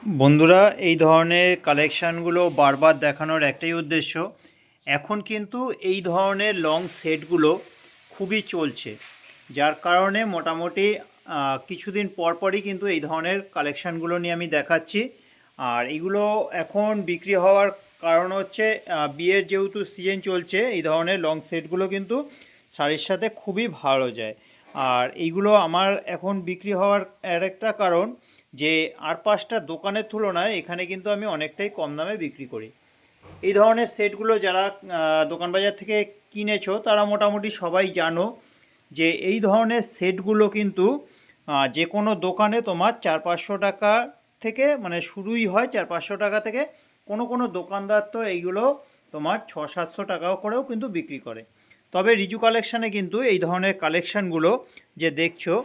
বন্ধুরা, এই ধরনের কালেকশানগুলো বারবার দেখানোর একটাই উদ্দেশ্য। এখন কিন্তু এই ধরনের লং সেটগুলো খুবই চলছে, যার কারণে মোটামুটি কিছুদিন পরই কিন্তু এই ধরনের কালেকশানগুলো নিয়ে আমি দেখাচ্ছি। আর এগুলো এখন বিক্রি হওয়ার কারণ হচ্ছে বিয়ের যেহেতু সিজন চলছে, এই ধরনের লং সেটগুলো কিন্তু শাড়ির সাথে খুবই ভালো যায়। আর এইগুলো আমার এখন বিক্রি হওয়ার আর একটা কারণ যে আর পাঁচটা দোকানের তুলনায় এখানে কিন্তু আমি অনেকটাই কম দামে বিক্রি করি। এই ধরনের সেটগুলো যারা দোকান বাজার থেকে কিনেছো তারা মোটামুটি সবাই জানো যে এই ধরনের সেটগুলো কিন্তু যে কোনো দোকানে তোমার 400-500 টাকা থেকে মানে শুরুই হয় 400-500 টাকা থেকে। কোনো কোনো দোকানদার তো এইগুলো তোমার 600-700 টাকাও করেও কিন্তু বিক্রি করে। তবে রিজু কালেকশানে কিন্তু এই ধরনের কালেকশানগুলো যে দেখছো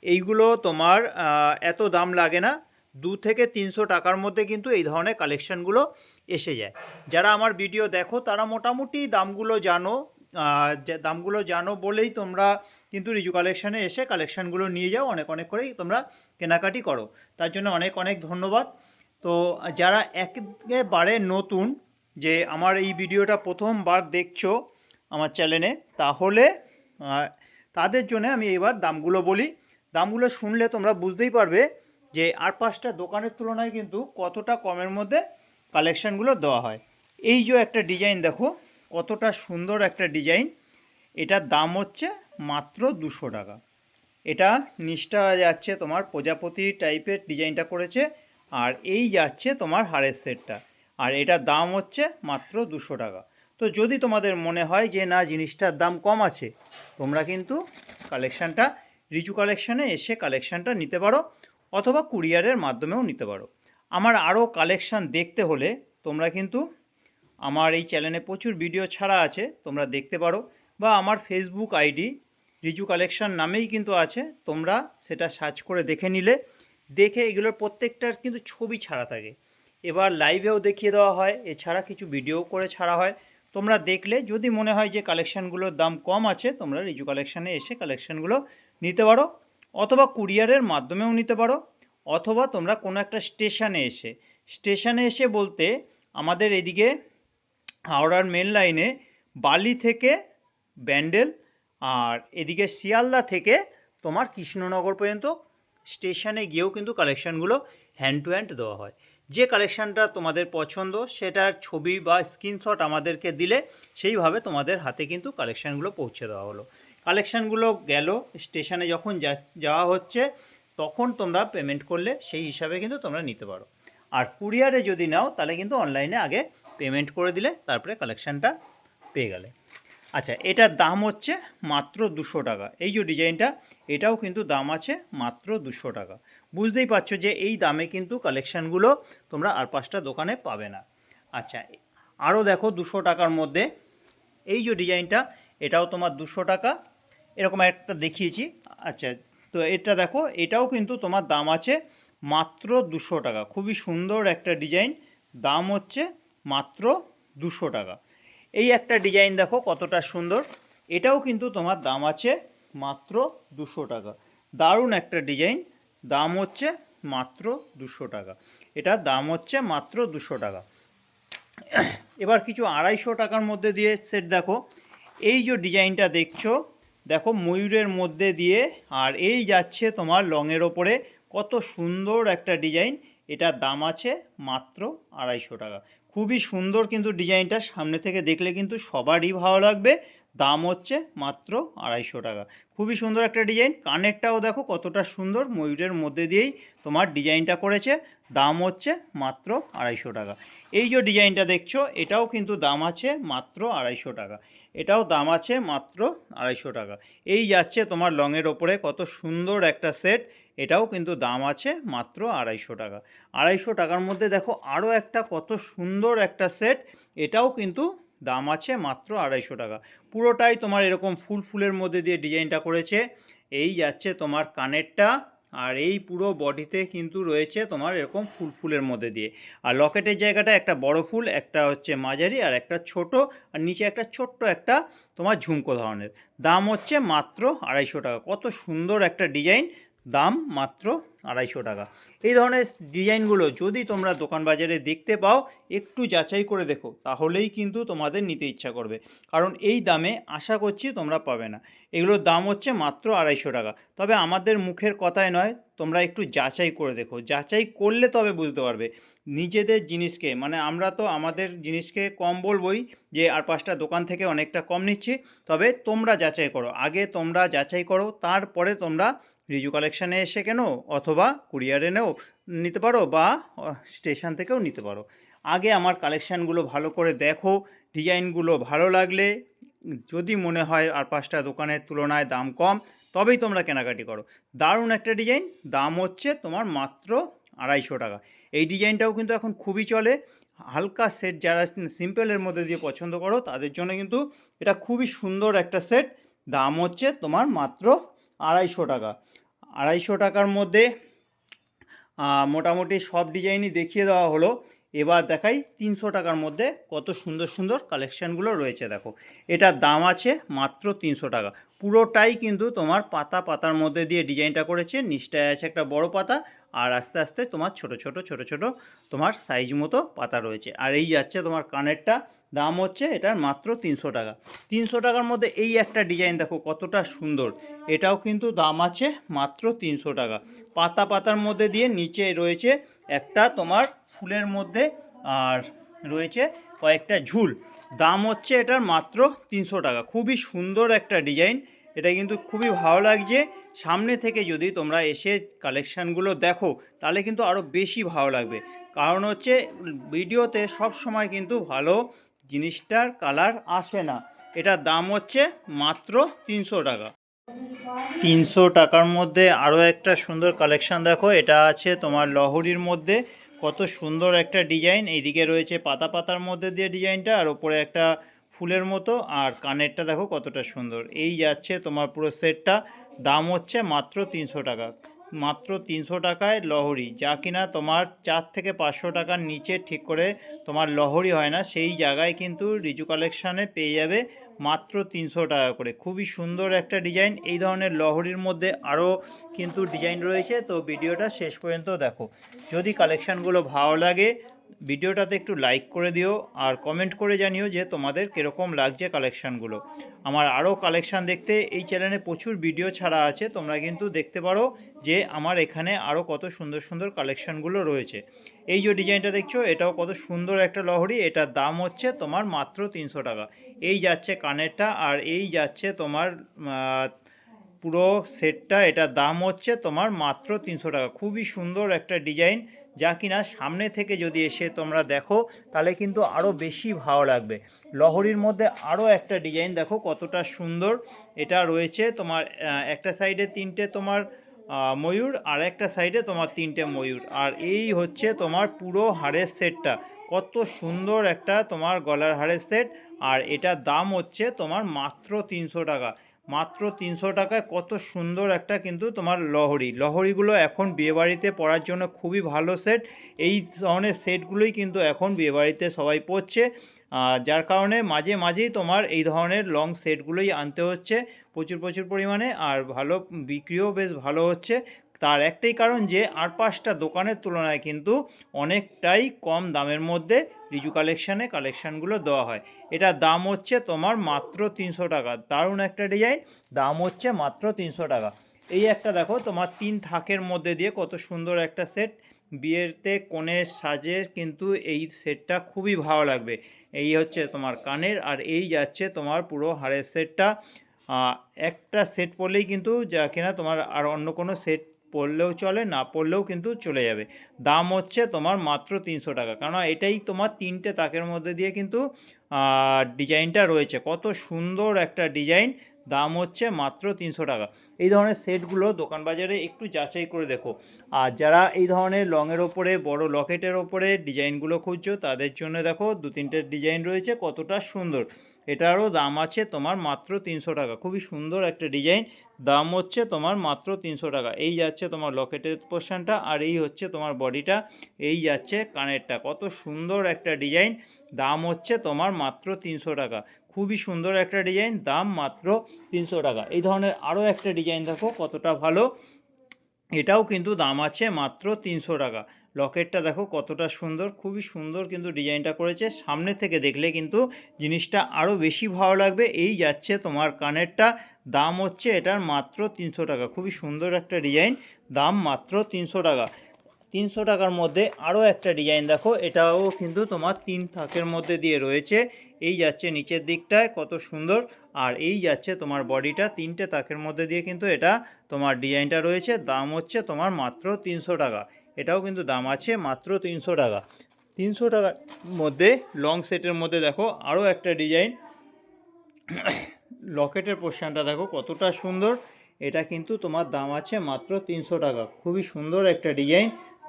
এইগুলো তোমার এত দাম লাগে না, 200-300 টাকার মধ্যে কিন্তু এই ধরনের কালেকশানগুলো এসে যায়। যারা আমার ভিডিও দেখো তারা মোটামুটি দামগুলো জানো, যে দামগুলো জানো বলেই তোমরা কিন্তু রিজু কালেকশানে এসে কালেকশানগুলো নিয়ে যাও, অনেক অনেক করেই তোমরা কেনাকাটি করো। তার জন্য অনেক অনেক ধন্যবাদ। তো যারা একেবারে নতুন, যে আমার এই ভিডিওটা প্রথমবার দেখছো আমার চ্যানেলে, তাহলে তাদের জন্য আমি এবার দামগুলো বলি। দামগুলো শুনলে তোমরা বুঝতেই পারবে যে আর পাঁচটা দোকানের তুলনায় কিন্তু কতটা কমের মধ্যে কালেকশানগুলো দেওয়া হয়। এই যে একটা ডিজাইন দেখো, কতটা সুন্দর একটা ডিজাইন। এটার দাম হচ্ছে মাত্র 200 টাকা। এটা নিচটা যাচ্ছে তোমার প্রজাপতি টাইপের ডিজাইনটা করেছে, আর এই যাচ্ছে তোমার হারের সেটটা, আর এটার দাম হচ্ছে মাত্র 200 টাকা। তো যদি তোমাদের মনে হয় যে না জিনিসটার দাম কম আছে, তোমরা কিন্তু কালেকশানটা রিজু কালেকশানে এসে কালেকশানটা নিতে পারো, অথবা কুরিয়ারের মাধ্যমেও নিতে পারো। আমার আরও কালেকশান দেখতে হলে তোমরা কিন্তু আমার এই চ্যানেলে প্রচুর ভিডিও ছাড়া আছে, তোমরা দেখতে পারো, বা আমার ফেসবুক আইডি রিজু কালেকশান নামেই কিন্তু আছে, তোমরা সেটা সার্চ করে দেখে নিলে, দেখে এগুলোর প্রত্যেকটার কিন্তু ছবি ছাড়া থাকে, এবার লাইভেও দেখিয়ে দেওয়া হয়, এছাড়া কিছু ভিডিও করে ছাড়া হয়। তোমরা দেখলে যদি মনে হয় যে কালেকশানগুলোর দাম কম আছে, তোমরা রিজু কালেকশানে এসে কালেকশানগুলো নিতে পারো, অথবা কুরিয়ারের মাধ্যমেও নিতে পারো, অথবা তোমরা কোনো একটা স্টেশনে এসে বলতে আমাদের এদিকে হাওড়ার মেন লাইনে বালি থেকে ব্যান্ডেল, আর এদিকে শিয়ালদা থেকে তোমার কৃষ্ণনগর পর্যন্ত স্টেশনে গিয়েও কিন্তু কালেকশানগুলো হ্যান্ড টু হ্যান্ড দেওয়া হয়। যে কালেকশানটা তোমাদের পছন্দ সেটার ছবি বা স্ক্রিনশট আমাদেরকে দিলে সেইভাবে তোমাদের হাতে কিন্তু কালেকশানগুলো পৌঁছে দেওয়া হলো। কালেকশানগুলো গেল স্টেশনে, যখন যাওয়া হচ্ছে তখন তোমরা পেমেন্ট করলে সেই হিসাবে কিন্তু তোমরা নিতে পারো। আর কুরিয়ারে যদি নাও তাহলে কিন্তু অনলাইনে আগে পেমেন্ট করে দিলে তারপরে কালেকশানটা পেয়ে গেলে। আচ্ছা, এটার দাম হচ্ছে মাত্র 200 টাকা। এই যে ডিজাইনটা, এটাও কিন্তু দাম আছে মাত্র 200 টাকা। বুঝতেই পারছো যে এই দামে কিন্তু কালেকশানগুলো তোমরা আর পাঁচটা দোকানে পাবে না। আচ্ছা, আরও দেখো 200 টাকার মধ্যে এই যে ডিজাইনটা, এটাও তোমার 200 টাকা, এরকম একটা দেখিয়েছি। আচ্ছা, তো এটা দেখো, এটাও কিন্তু তোমার দাম আছে মাত্র 200 টাকা। খুবই সুন্দর একটা ডিজাইন, দাম হচ্ছে মাত্র 200 টাকা। এই একটা ডিজাইন দেখো কতটা সুন্দর, এটাও কিন্তু তোমার দাম আছে মাত্র 200 টাকা। দারুণ একটা ডিজাইন, দাম হচ্ছে মাত্র 200 টাকা। এটার দাম হচ্ছে মাত্র 200 টাকা। এবার কিছু 250 টাকার মধ্যে দিয়ে সেট দেখো, এই যে ডিজাইনটা দেখছো, দেখো ময়ূরের মধ্যে দিয়ে, আর এই যাচ্ছে তোমার লংয়ের ওপরে, কত সুন্দর একটা ডিজাইন। এটার দাম আছে মাত্র 250 টাকা। খুবই সুন্দর কিন্তু ডিজাইনটা, সামনে থেকে দেখলে কিন্তু সবারই ভালো লাগবে। দাম হচ্ছে মাত্র 250 টাকা। খুবই সুন্দর একটা ডিজাইন। কানেরটাও দেখো কতটা সুন্দর, ময়ূরের মধ্যে দিয়েই তোমার ডিজাইনটা করেছে। দাম হচ্ছে মাত্র 250 টাকা। এই যে ডিজাইনটা দেখছো, এটাও কিন্তু দাম আছে মাত্র 250 টাকা। এটাও দাম আছে মাত্র 250 টাকা। এই যাচ্ছে তোমার লংয়ের ওপরে, কত সুন্দর একটা সেট, এটাও কিন্তু দাম আছে মাত্র 250 টাকা। 250 টাকার মধ্যে দেখো আরও একটা কত সুন্দর একটা সেট, এটাও কিন্তু দাম আছে মাত্র 250 টাকা। পুরোটাই তোমার এরকম ফুলের মধ্যে দিয়ে ডিজাইনটা করেছে। এই যাচ্ছে তোমার কানেরটা, আর এই পুরো বডিতে কিন্তু রয়েছে তোমার এরকম ফুলের মধ্যে দিয়ে, আর লকেটের জায়গাটা একটা বড় ফুল, একটা হচ্ছে মাঝারি, আর একটা ছোট, আর নিচে একটা ছোট্ট একটা তোমার ঝুমকো ধরনের। দাম হচ্ছে মাত্র 250 টাকা। কত সুন্দর একটা ডিজাইন, দাম মাত্র 250 টাকা। এই ধরনের ডিজাইনগুলো যদি তোমরা দোকান বাজারে দেখতে পাও, একটু যাচাই করে দেখো, তাহলেই কিন্তু তোমাদের নিতে ইচ্ছা করবে। কারণ এই দামে আশা করছি তোমরা পাবে না। এগুলোর দাম হচ্ছে মাত্র 250 টাকা। তবে আমাদের মুখের কথায় নয়, তোমরা একটু যাচাই করে দেখো। যাচাই করলে তবে বুঝতে পারবে নিজেদের জিনিসকে, মানে আমরা তো আমাদের জিনিসকে কম বলবই, যে আর 5টা দোকান থেকে অনেকটা কম নিচ্ছি। তবে তোমরা যাচাই করো, আগে তোমরা যাচাই করো, তারপরে তোমরা রিজু কালেকশানে এসে কেনো, অথবা কুরিয়ারে নিতে পারো, বা স্টেশন থেকেও নিতে পারো। আগে আমার কালেকশানগুলো ভালো করে দেখো, ডিজাইনগুলো ভালো লাগলে, যদি মনে হয় আর 5টা দোকানের তুলনায় দাম কম, তবেই তোমরা কেনাকাটি করো। দারুণ একটা ডিজাইন, দাম হচ্ছে তোমার মাত্র 250 টাকা। এই ডিজাইনটাও কিন্তু এখন খুবই চলে। হালকা সেট যারা সিম্পলের মধ্যে দিয়ে পছন্দ করো, তাদের জন্য কিন্তু এটা খুবই সুন্দর একটা সেট। দাম হচ্ছে তোমার মাত্র 250 টাকা। 250 টাকার মধ্যে মোটামুটি সব ডিজাইনই দেখিয়ে দেওয়া হলো। এবার দেখাই 300 টাকার মধ্যে কত সুন্দর সুন্দর কালেকশানগুলো রয়েছে। দেখো, এটার দাম আছে মাত্র 300 টাকা। পুরোটাই কিন্তু তোমার পাতা পাতার মধ্যে দিয়ে ডিজাইনটা করেছে। নিচটায় আছে একটা বড় পাতা, আর আস্তে আস্তে তোমার ছোট ছোট তোমার সাইজ মতো পাতা রয়েছে। আর এই যাচ্ছে তোমার কানেরটা, দাম হচ্ছে এটার মাত্র 300 টাকা। 300 টাকার মধ্যে এই একটা ডিজাইন দেখো কতটা সুন্দর, এটাও কিন্তু দাম আছে মাত্র 300 টাকা। পাতা পাতার মধ্যে দিয়ে নিচে রয়েছে একটা তোমার ফুলের মধ্যে, আর রয়েছে কয়েকটা ঝুল। দাম হচ্ছে এটার মাত্র 300 টাকা। খুবই সুন্দর একটা ডিজাইন, এটা কিন্তু খুবই ভালো লাগছে। সামনে থেকে যদি তোমরা এসে কালেকশানগুলো দেখো, তাহলে কিন্তু আরও বেশি ভালো লাগবে। কারণ হচ্ছে ভিডিওতে সব সময় কিন্তু ভালো জিনিসটার কালার আসে না। এটার দাম হচ্ছে মাত্র 300 টাকা। 300 টাকার মধ্যে আরও একটা সুন্দর কালেকশান দেখো, এটা আছে তোমার লহরির মধ্যে। কত সুন্দর একটা ডিজাইন, এইদিকে রয়েছে পাতা পাতার মধ্যে দিয়ে ডিজাইনটা, আর ওপরে একটা ফুলের মতো, আর কানেরটা দেখো কতটা সুন্দর। এই যাচ্ছে তোমার পুরো সেটটা, দাম হচ্ছে মাত্র 300 টাকা। মাত্র 300 টাকায় লহরি, যা কিনা তোমার 4 থেকে 500 টাকার নিচে ঠিক করে তোমার লহরি হয় না, সেই জায়গায় কিন্তু রিজু কালেকশানে পেয়ে যাবে মাত্র 300 টাকা করে। খুবই সুন্দর একটা ডিজাইন। এই ধরনের লহরির মধ্যে আরও কিন্তু ডিজাইন রয়েছে, তো ভিডিওটা শেষ পর্যন্ত দেখো। যদি কালেকশানগুলো ভালো লাগে, ভিডিওটাতে একটু লাইক করে দিও, আর কমেন্ট করে জানিও যে তোমাদের কীরকম লাগছে কালেকশানগুলো। আমার আরও কালেকশান দেখতে এই চ্যানেলে প্রচুর ভিডিও ছাড়া আছে, তোমরা কিন্তু দেখতে পারো যে আমার এখানে আরও কত সুন্দর সুন্দর কালেকশানগুলো রয়েছে। এই যে ডিজাইনটা দেখছো, এটাও কত সুন্দর একটা লহরি, এটার দাম হচ্ছে তোমার মাত্র 300 টাকা। এই যাচ্ছে কানেরটা, আর এই যাচ্ছে তোমার পুরো সেটটা, এটার দাম হচ্ছে তোমার মাত্র 300 টাকা। খুবই সুন্দর একটা ডিজাইন, যা কিনা সামনে থেকে যদি এসে তোমরা দেখো, তাহলে কিন্তু আরও বেশি ভালো লাগবে। লহরির মধ্যে আরও একটা ডিজাইন দেখো কতটা সুন্দর। এটা রয়েছে তোমার একটা সাইডে 3টে তোমার ময়ূর, আর একটা সাইডে তোমার 3টে ময়ূর, আর এই হচ্ছে তোমার পুরো হাড়ের সেটটা। কত সুন্দর একটা তোমার গলার হাড়ের সেট, আর এটার দাম হচ্ছে তোমার মাত্র 300 টাকা। মাত্র 300 টাকায় কত সুন্দর একটা কিন্তু তোমার লহরিগুলো এখন বিয়েবাড়িতে পরার জন্য খুবই ভালো সেট। এই ধরনের সেটগুলোই কিন্তু এখন বিয়েবাড়িতে সবাই পরছে, যার কারণে মাঝে মাঝেই তোমার এই ধরনের লং সেটগুলোই আনতে হচ্ছে প্রচুর পরিমাণে, আর ভালো বিক্রিও বেশ ভালো হচ্ছে। তার একটাই কারণ যে আর 5টা দোকানের তুলনায় কিন্তু অনেকটাই কম দামের মধ্যে রিজু কালেকশানগুলো দেওয়া হয়। এটার দাম হচ্ছে তোমার মাত্র 300 টাকা। দারুণ একটা ডিজাইন, দাম হচ্ছে মাত্র 300 টাকা। এই একটা দেখো তোমার 3 থাকের মধ্যে দিয়ে কত সুন্দর একটা সেট, বিয়েতে কোণের সাজে কিন্তু এই সেটটা খুবই ভালো লাগবে। এই হচ্ছে তোমার কানের, আর এই যাচ্ছে তোমার পুরো হাড়ের সেটটা। একটা সেট পরলেই কিন্তু, যা কিনা তোমার আর অন্য কোনো সেট পরলেও চলে, না পরলেও কিন্তু চলে যাবে। দাম হচ্ছে তোমার মাত্র 300 টাকা, কারণ এটাই তোমার 3টে তাকের মধ্যে দিয়ে কিন্তু ডিজাইনটা রয়েছে। কত সুন্দর একটা ডিজাইন, দাম হচ্ছে মাত্র 300 টাকা। এই ধরনের সেটগুলো দোকান বাজারে একটু যাচাই করে দেখো। আর যারা এই ধরনের লংয়ের ওপরে, বড় লকেটের ওপরে ডিজাইনগুলো খুঁজছো, তাদের জন্য দেখো 2-3টে ডিজাইন রয়েছে কতটা সুন্দর। এটারও দাম আছে তোমার মাত্র 300 টাকা। খুবই সুন্দর একটা ডিজাইন, দাম হচ্ছে তোমার মাত্র 300 টাকা। এই যাচ্ছে তোমার লকেটের পোর্শনটা, আর এই হচ্ছে তোমার বডিটা, এই যাচ্ছে কানেরটা। কত সুন্দর একটা ডিজাইন, দাম হচ্ছে তোমার মাত্র 300 টাকা। খুবই সুন্দর একটা ডিজাইন, দাম মাত্র 300 টাকা। এই ধরনের আরও একটা ডিজাইন দেখো কতটা ভালো, এটাও কিন্তু দাম আছে মাত্র 300 টাকা। লকেটটা দেখো কতটা সুন্দর, খুবই সুন্দর কিন্তু ডিজাইনটা করেছে। সামনে থেকে দেখলে কিন্তু জিনিসটা আরও বেশি ভালো লাগবে। এই যাচ্ছে তোমার কানেরটা, দাম হচ্ছে এটার মাত্র 300 টাকা। খুবই সুন্দর একটা ডিজাইন, দাম মাত্র 300 টাকা। 300 টাকার মধ্যে আরও একটা ডিজাইন দেখো, এটাও কিন্তু তোমার 3 থাকের মধ্যে দিয়ে রয়েছে। এই যাচ্ছে নিচের দিকটায় কত সুন্দর, আর এই যাচ্ছে তোমার বডিটা 3টে তাকের মধ্যে দিয়ে কিন্তু এটা তোমার ডিজাইনটা রয়েছে। দাম হচ্ছে তোমার মাত্র 300 টাকা। এটাও কিন্তু দাম আছে মাত্র 300 টাকা। 300 টাকার মধ্যে লং সেটের মধ্যে দেখো আরও একটা ডিজাইন, লকেটের পোর্শনটা দেখো কতটা সুন্দর। এটা কিন্তু তোমার দাম আছে মাত্র 300 টাকা। খুবই সুন্দর একটা ডিজাইন,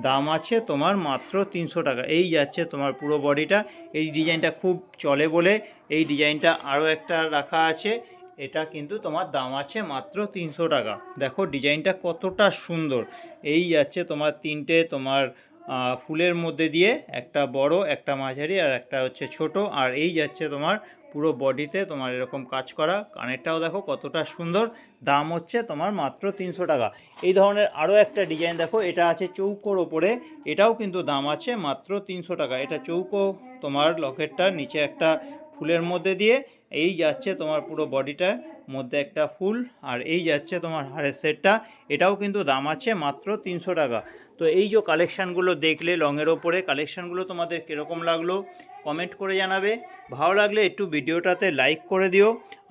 দাম আছে তোমার মাত্র 300 টাকা। এই যাচ্ছে তোমার পুরো বডিটা। এই ডিজাইনটা খুব চলে বলে এই ডিজাইনটা আরও একটা রাখা আছে। এটা কিন্তু তোমার দাম আছে মাত্র 300 টাকা। দেখো ডিজাইনটা কতটা সুন্দর। এই যাচ্ছে তোমার 3টে তোমার ফুলের মধ্যে দিয়ে, একটা বড়, একটা মাঝারি, আর একটা হচ্ছে ছোট। আর এই যাচ্ছে তোমার পুরো বডিতে তোমার এরকম কাজ করা। কানেরটাও দেখো কতটা সুন্দর, দাম হচ্ছে তোমার মাত্র 300 টাকা। এই ধরনের আরও একটা ডিজাইন দেখো, এটা আছে চৌকোর ওপরে, এটাও কিন্তু দাম আছে মাত্র 300 টাকা। এটা চৌকো তোমার লকেটটা নিচে একটা ফুলের মধ্যে দিয়ে, এই যাচ্ছে তোমার পুরো বডিটার মধ্যে একটা ফুল, আর এই যাচ্ছে তোমার হারের সেটটা। এটাও কিন্তু দাম আছে মাত্র 300 টাকা। তো এই যে কালেকশানগুলো দেখলে লংয়ের ওপরে, কালেকশানগুলো তোমাদের কীরকম লাগলো কমেন্ট করে জানাবে। ভালো লাগলে একটু ভিডিওটাতে লাইক করে দিও।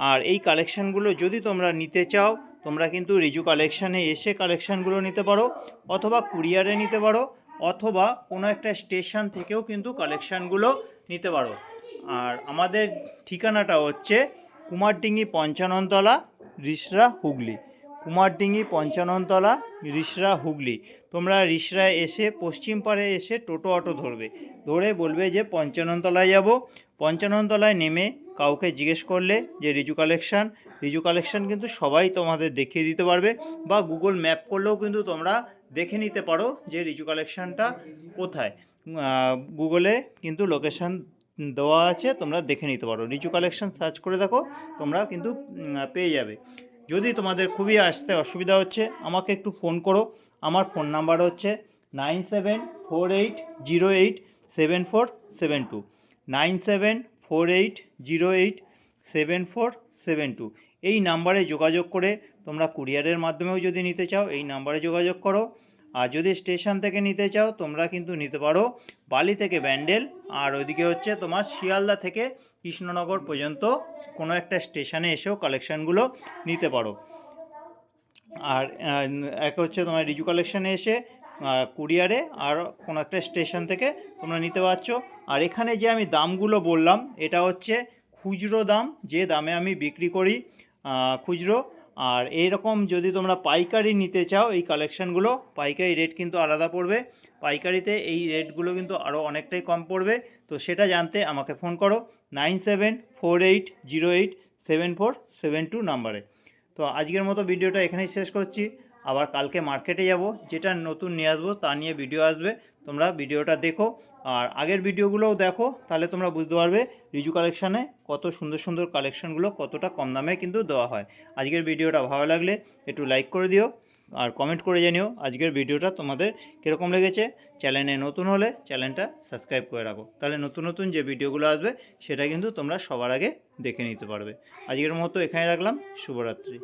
আর এই কালেকশানগুলো যদি তোমরা নিতে চাও, তোমরা কিন্তু রিজু কালেকশানে এসে কালেকশানগুলো নিতে পারো, অথবা কুরিয়ারে নিতে পারো, অথবা কোনো একটা স্টেশন থেকেও কিন্তু কালেকশানগুলো নিতে পারো। আর আমাদের ঠিকানাটা হচ্ছে কুমারডিঙ্গি 55 তলা, রিষড়া, হুগলি। কুমারডিঙ্গি 55 তলা, রিষড়া, হুগলি। তোমরা রিষড়ায় এসে পশ্চিম পাড়ে এসে টোটো অটো ধরবে, ধরে বলবে যে 55 তলায় যাব। 55 তলায় নেমে কাউকে জিজ্ঞেস করলে যে রিজু কালেকশান, রিজু কালেকশান কিন্তু সবাই তোমাদের দেখিয়ে দিতে পারবে, বা গুগল ম্যাপ করলেও কিন্তু তোমরা দেখে নিতে পারো যে রিজু কালেকশানটা কোথায়। গুগলে কিন্তু লোকেশান দেওয়া আছে, তোমরা দেখে নিতে পারো। রিজু কালেকশান সার্চ করে দেখো, তোমরা কিন্তু পেয়ে যাবে। যদি তোমাদের খুবই আসতে অসুবিধা হচ্ছে, আমাকে একটু ফোন করো। আমার ফোন নাম্বার হচ্ছে 9748087472, 9748087472। এই নাম্বারে যোগাযোগ করে তোমরা কুরিয়ারের মাধ্যমেও যদি নিতে চাও এই নাম্বারে যোগাযোগ করো। আর যদি স্টেশন থেকে নিতে চাও তোমরা কিন্তু নিতে পারো বালি থেকে ব্যান্ডেল, আর ওইদিকে হচ্ছে তোমার শিয়ালদা থেকে কৃষ্ণনগর পর্যন্ত কোনো একটা স্টেশনে এসেও কালেকশানগুলো নিতে পারো। আর এক হচ্ছে তোমার রিজু কালেকশানে এসে কুরিয়ারে, আর কোনো একটা স্টেশন থেকে তোমরা নিতে পারছো। আর এখানে যে আমি দামগুলো বললাম এটা হচ্ছে খুচরো দাম, যে দামে আমি বিক্রি করি খুচরো। আর এইরকম যদি তোমরা পাইকারি নিতে চাও এই কালেকশানগুলো, পাইকারি রেট কিন্তু আলাদা পড়বে। পাইকারিতে এই রেটগুলো কিন্তু আরও অনেকটাই কম পড়বে। তো সেটা জানতে আমাকে ফোন করো 9748087472 নাম্বারে। তো আজকের মতো ভিডিওটা এখানেই শেষ করছি। আবার কালকে মার্কেটে যাব, যেটা নতুন নিয়ে আসবো তা নিয়ে ভিডিও আসবে, তোমরা ভিডিওটা দেখো। আর আগের ভিডিওগুলোও দেখো, তাহলে তোমরা বুঝতে পারবে রিজু কালেকশানে কত সুন্দর সুন্দর কালেকশানগুলো কতটা কম দামে কিন্তু দেওয়া হয়। আজকের ভিডিওটা ভালো লাগলে একটু লাইক করে দিও, আর কমেন্ট করে জানিও আজকের ভিডিওটা তোমাদের কীরকম লেগেছে। চ্যানেলে নতুন হলে চ্যানেলটা সাবস্ক্রাইব করে রাখো, তাহলে নতুন নতুন যে ভিডিওগুলো আসবে সেটা কিন্তু তোমরা সবার আগে দেখে নিতে পারবে। আজকের মতো এখানে রাখলাম, শুভরাত্রি।